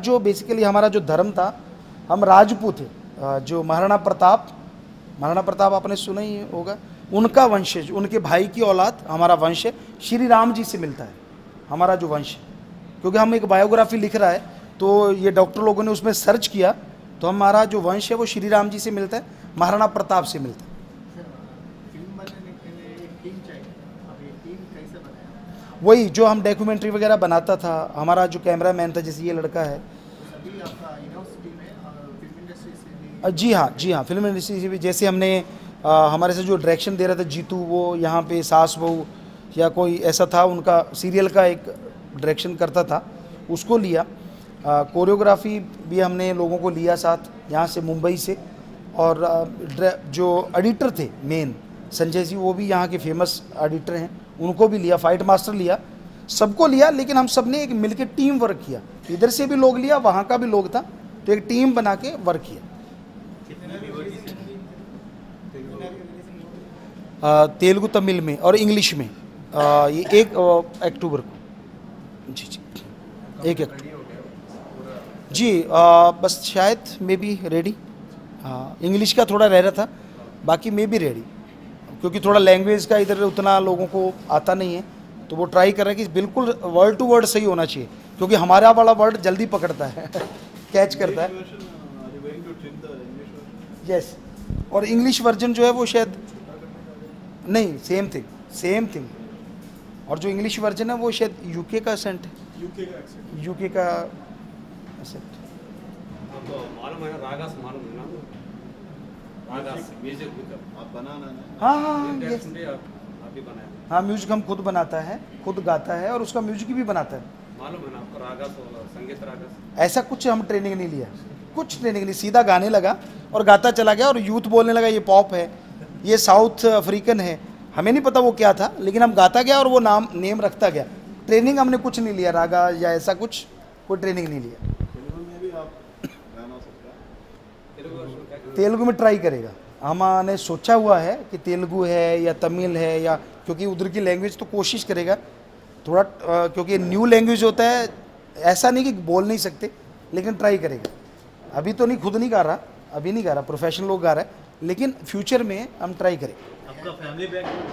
जो बेसिकली हमारा जो धर्म था, हम राजपूत थे। जो महाराणा प्रताप आपने सुना ही होगा, उनका वंशज, उनके भाई की औलाद हमारा वंश है। श्री राम जी से मिलता है हमारा जो वंश है, क्योंकि हम एक बायोग्राफी लिख रहा है तो ये डॉक्टर लोगों ने उसमें सर्च किया तो हमारा जो वंश है वो श्री राम जी से मिलता है, महाराणा प्रताप से मिलता है। वही जो हम डॉक्यूमेंट्री वगैरह बनाता था, हमारा जो कैमरा मैन था, जैसे ये लड़का है। जी हाँ, फिल्म इंडस्ट्री से भी, जैसे हमने हमारे से जो डायरेक्शन दे रहा था जीतू, वो यहाँ पे सास बहू या कोई ऐसा था, उनका सीरियल का एक डायरेक्शन करता था, उसको लिया। कोरियोग्राफी भी हमने लोगों को लिया साथ यहाँ से, मुंबई से। और जो एडिटर थे मेन संजय जी, वो भी यहाँ के फेमस एडिटर हैं, उनको भी लिया। फाइट मास्टर लिया, सबको लिया, लेकिन हम सब ने एक मिलके टीम वर्क किया। इधर से भी लोग लिया, वहाँ का भी लोग था, तो एक टीम बना के वर्क किया। तेलुगु, तमिल में और इंग्लिश में। ये 1 अक्टूबर को। जी, 1 अक्टूबर। जी, बस शायद मे बी रेडी। इंग्लिश का थोड़ा रह रहा था, बाकी मे बी रेडी, क्योंकि थोड़ा लैंग्वेज का इधर उतना लोगों को आता नहीं है, तो वो ट्राई कर रहे हैं कि बिल्कुल वर्ड टू वर्ड सही होना चाहिए, क्योंकि हमारा वाला वर्ड जल्दी पकड़ता है कैच करता है। यस, और इंग्लिश वर्जन जो है वो शायद नहीं, सेम थिंग। और जो इंग्लिश वर्जन है वो शायद यूके का एसेंट है, यूके का एसेंट। हाँ, म्यूजिक हम खुद बनाता है, खुद गाता है और उसका म्यूजिक भी बनाता है। मालूम है ना आपको रागास और संगीत रागास? ऐसा कुछ हम ट्रेनिंग नहीं लिया, कुछ ट्रेनिंग नहीं, सीधा गाने लगा और गाता चला गया, और यूथ बोलने लगा ये पॉप है, ये साउथ अफ्रीकन है। हमें नहीं पता वो क्या था, लेकिन हम गाता गया और वो नेम रखता गया। ट्रेनिंग हमने कुछ नहीं लिया, रागा या ऐसा कुछ, कोई ट्रेनिंग नहीं लिया। तेलुगु में ट्राई करेगा, हमने सोचा हुआ है कि तेलुगु है या तमिल है, या क्योंकि उधर की लैंग्वेज, तो कोशिश करेगा थोड़ा, क्योंकि न्यू लैंग्वेज होता है, ऐसा नहीं कि बोल नहीं सकते, लेकिन ट्राई करेगा। अभी तो नहीं, खुद नहीं गा रहा, अभी नहीं गा रहा, प्रोफेशनल लोग गा रहा है, लेकिन फ्यूचर में हम ट्राई करेंगे। आपका फैमिली बैकग्राउंड?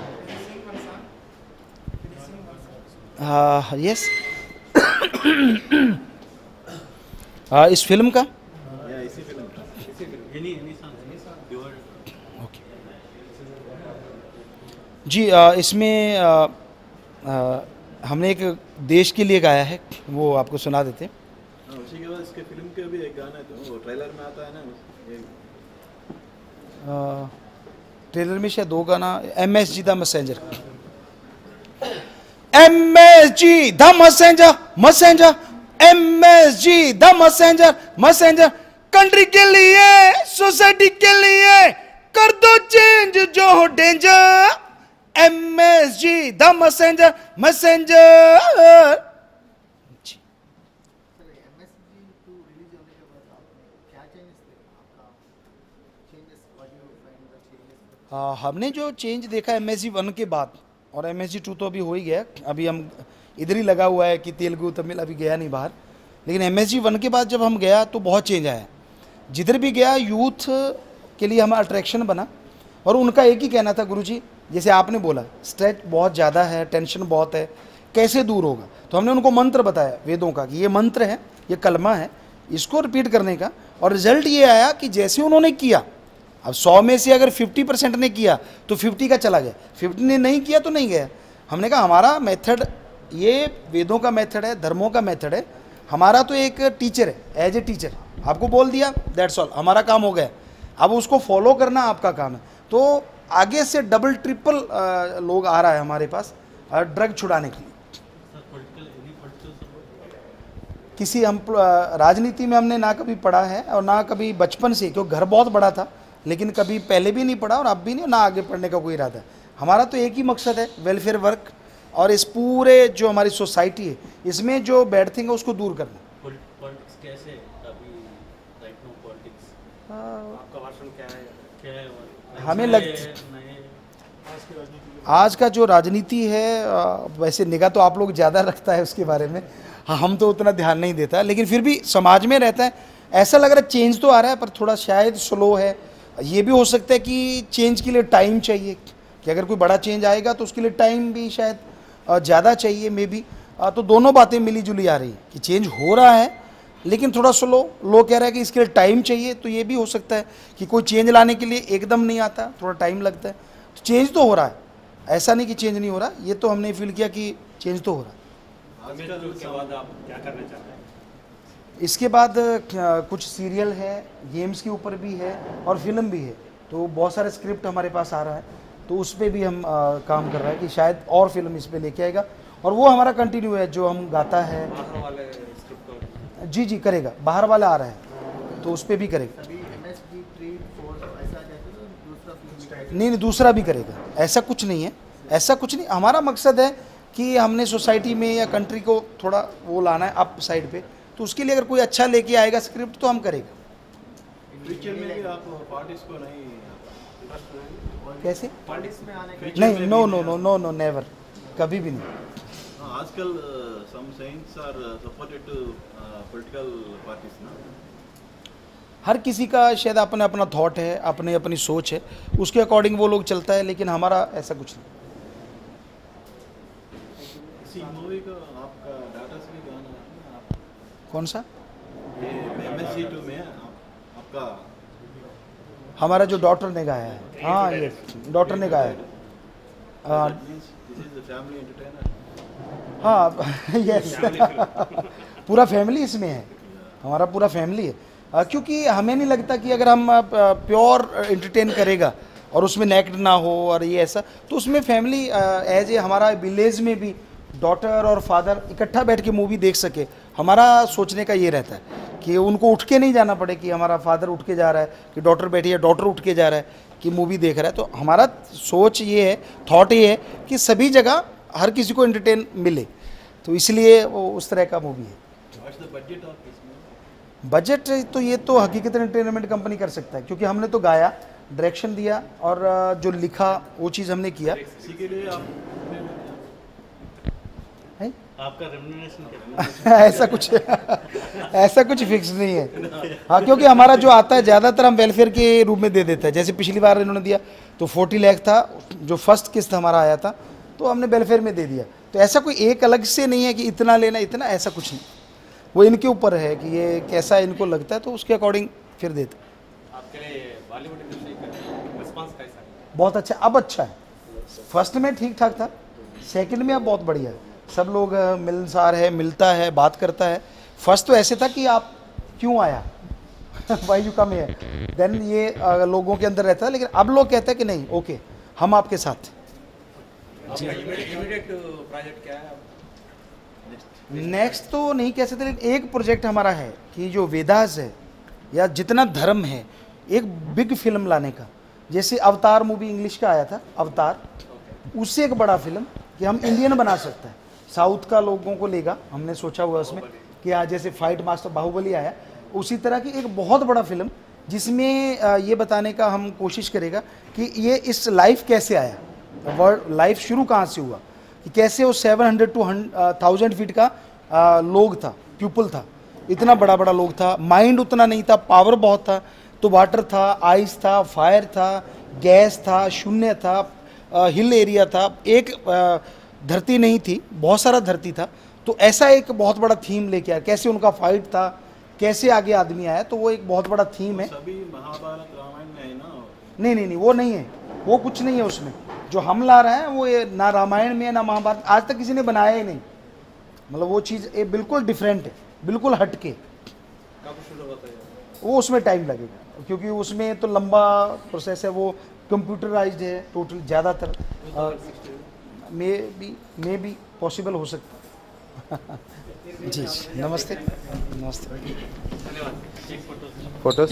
हाँ, यस। इस फिल्म का जी, इसमें हमने एक देश के लिए गाया है, वो आपको सुना देते हैं। उसी के बाद इसके फिल्म के भी एक गाना है, तो वो ट्रेलर में आता है ना, ट्रेलर में शायद 2 गाना। MSG the messenger, MSG the messenger, MSG the messenger, country के लिए, सोसाइटी के लिए कर दो चेंज जो हो डेंजर। MSG the messenger. हमने जो चेंज देखा MSG 1 के बाद, और MSG 2 तो अभी हो ही गया, अभी हम इधर ही लगा हुआ है कि तेलुगु तमिल अभी गया नहीं बाहर, लेकिन MSG 1 के बाद जब हम गया तो बहुत चेंज आया। जिधर भी गया यूथ के लिए हमारा अट्रैक्शन बना, और उनका एक ही कहना था, गुरुजी जैसे आपने बोला स्ट्रेस बहुत ज़्यादा है, टेंशन बहुत है, कैसे दूर होगा। तो हमने उनको मंत्र बताया वेदों का कि ये मंत्र है, ये कलमा है, इसको रिपीट करने का। और रिजल्ट ये आया कि जैसे उन्होंने किया, अब 100 में से अगर 50% ने किया तो 50 का चला गया, 50 ने नहीं किया तो नहीं गया। हमने कहा हमारा मेथड ये वेदों का मेथड है, धर्मों का मेथड है, हमारा तो एक टीचर है, एज ए टीचर आपको बोल दिया, दैट्स ऑल, हमारा काम हो गया। अब उसको फॉलो करना आपका काम है। तो आगे से डबल ट्रिपल लोग आ रहा है हमारे पास ड्रग छुड़ाने के लिए। किसी हम राजनीति में हमने ना कभी पढ़ा है और ना कभी बचपन से, क्योंकि घर बहुत बड़ा था, लेकिन कभी पहले भी नहीं पढ़ा और अब भी नहीं, ना आगे पढ़ने का कोई इरादा है। हमारा तो एक ही मकसद है, वेलफेयर वर्क, और इस पूरे जो हमारी सोसाइटी है इसमें जो बैड थिंग है उसको दूर करना। पॉलिटिक्स कैसे अभी राइट नो पॉलिटिक्स, आपका वर्षन क्या है? हमें लगता आज का जो राजनीति है, वैसे निगाह तो आप लोग ज़्यादा रखता है उसके बारे में, हाँ हम तो उतना ध्यान नहीं देता, लेकिन फिर भी समाज में रहता है, ऐसा लग रहा है चेंज तो आ रहा है पर थोड़ा शायद स्लो है। ये भी हो सकता है कि चेंज के लिए टाइम चाहिए, कि अगर कोई बड़ा चेंज आएगा तो उसके लिए टाइम भी शायद ज़्यादा चाहिए मे बी। तो दोनों बातें मिली जुली आ रही हैं कि चेंज हो रहा है लेकिन थोड़ा स्लो। लोग कह रहे हैं कि इसके लिए टाइम चाहिए, तो ये भी हो सकता है कि कोई चेंज लाने के लिए एकदम नहीं आता, थोड़ा टाइम लगता है। तो चेंज तो हो रहा है, ऐसा नहीं कि चेंज नहीं हो रहा, ये तो हमने फील किया कि चेंज तो हो रहा है। के बाद आप क्या करना चाहते हैं? इसके बाद कुछ सीरियल है, गेम्स के ऊपर भी है और फिल्म भी है, तो बहुत सारे स्क्रिप्ट हमारे पास आ रहा है, तो उस पर भी हम काम कर रहे हैं कि शायद और फिल्म इस पर लेके आएगा। और वो हमारा कंटिन्यू है, जो हम गाता है। बाहर वाले स्क्रिप्ट जी जी करेगा, बाहर वाला आ रहा है तो उस पर भी करेगा। नहीं नहीं, दूसरा भी करेगा, ऐसा कुछ नहीं है, ऐसा कुछ नहीं। हमारा मकसद है कि हमने सोसाइटी में या कंट्री को थोड़ा वो लाना है अप साइड पे, तो उसके लिए अगर कोई अच्छा लेके आएगा स्क्रिप्ट तो हम करेगा। फ्यूचर में भी आप पॉलिटिक्स को नहीं कैसे? पॉलिटिक्स में आने का नहीं, no no no no no, never, कभी भी नहीं। आजकल some saints are supported to political parties ना। हर किसी का शायद अपना अपना थॉट है, अपनी अपनी सोच है, उसके अकॉर्डिंग वो लोग चलता है, लेकिन हमारा ऐसा कुछ नहीं। इसी मूवी का आपका डाटा से भी गाना है आप, कौन सा? ये MSG2 में आपका हमारा जो डॉटर ने गाया है, हाँ ये डॉटर ने गाया है। This is the family entertainer. हाँ यस पूरा फैमिली इसमें है, हमारा पूरा फैमिली है। क्योंकि हमें नहीं लगता कि अगर हम प्योर एंटरटेन करेगा और उसमें नेक्ड ना हो और ये ऐसा, तो उसमें फैमिली एज ए हमारा विलेज में भी डॉटर और फादर इकट्ठा बैठ के मूवी देख सके। हमारा सोचने का ये रहता है कि उनको उठ के नहीं जाना पड़े कि हमारा फादर उठ के जा रहा है, कि डॉटर बैठी है, डॉटर उठ के जा रहा है कि मूवी देख रहा है। तो हमारा सोच ये है, थॉट ये है कि सभी जगह हर किसी को एंटरटेन मिले, तो इसलिए वो उस तरह का मूवी है। What's the budget of this movie? Budget तो ये तो हकीकत एंटरटेनमेंट कंपनी कर सकता है, क्योंकि हमने तो गाया, डायरेक्शन दिया और जो लिखा वो चीज़ हमने किया इसी के लिए आप है? आपका रेम्यूनरेशन क्या ऐसा कुछ फिक्स नहीं है। हाँ, क्योंकि हमारा जो आता है ज़्यादातर हम वेलफेयर के रूप में दे देते हैं। जैसे पिछली बार इन्होंने दिया तो 40 लाख था, जो फर्स्ट किस्त हमारा आया था, तो हमने वेलफेयर में दे दिया। तो ऐसा कोई एक अलग से नहीं है कि इतना लेना इतना, ऐसा कुछ नहीं। वो इनके ऊपर है कि ये कैसा इनको लगता है, तो उसके अकॉर्डिंग फिर देते। आपके लिए बॉलीवुड इंडस्ट्री का रिस्पांस कैसा है? बहुत अच्छा, अब अच्छा है। फर्स्ट में ठीक ठाक था, सेकंड में अब बहुत बढ़िया है। सब लोग मिलनसार है, मिलता है, बात करता है। फर्स्ट तो ऐसे था कि आप क्यों आया why you come here, then ये लोगों के अंदर रहता है, लेकिन अब लोग कहते हैं कि नहीं ओके हम आपके साथ। इमीडिएट प्रोजेक्ट क्या है? नेक्स्ट तो नहीं कह सकते, लेकिन एक प्रोजेक्ट हमारा है कि जो वेदास है या जितना धर्म है, एक बिग फिल्म लाने का। जैसे अवतार मूवी इंग्लिश का आया था, अवतार, उससे एक बड़ा फिल्म कि हम इंडियन बना सकते हैं, साउथ का लोगों को लेगा। हमने सोचा हुआ उसमें कि आज जैसे फाइट मास्टर बाहुबली आया, उसी तरह की एक बहुत बड़ा फिल्म जिसमें ये बताने का हम कोशिश करेगा कि ये इस लाइफ कैसे आया, वर्ल्ड लाइफ शुरू कहाँ से हुआ, कि कैसे वो 700 to 1000 फीट का लोग था, पीपल था, इतना बड़ा बड़ा लोग था, माइंड उतना नहीं था, पावर बहुत था। तो वाटर था, आइस था, फायर था, गैस था, शून्य था, हिल एरिया था, एक धरती नहीं थी, बहुत सारा धरती था। तो ऐसा एक बहुत बड़ा थीम लेके आया, कैसे उनका फाइट था, कैसे आगे आदमी आया, तो वो एक बहुत बड़ा थीम है। सभी महाभारत रामायण में है ना? नहीं नहीं नहीं, वो नहीं है, वो कुछ नहीं है उसमें। जो हम ला रहे हैं वो ये ना रामायण में है ना महाभारत, आज तक किसी ने बनाया ही नहीं। मतलब वो चीज़ ये बिल्कुल डिफरेंट है, बिल्कुल हटके। कब शुरू होता है? वो उसमें टाइम लगेगा, क्योंकि उसमें तो लंबा प्रोसेस है, वो कंप्यूटराइज्ड है टोटल ज़्यादातर। मे बी पॉसिबल हो सकता है जी। नमस्ते नमस्ते। धन्यवाद। एक फोटो फोटोज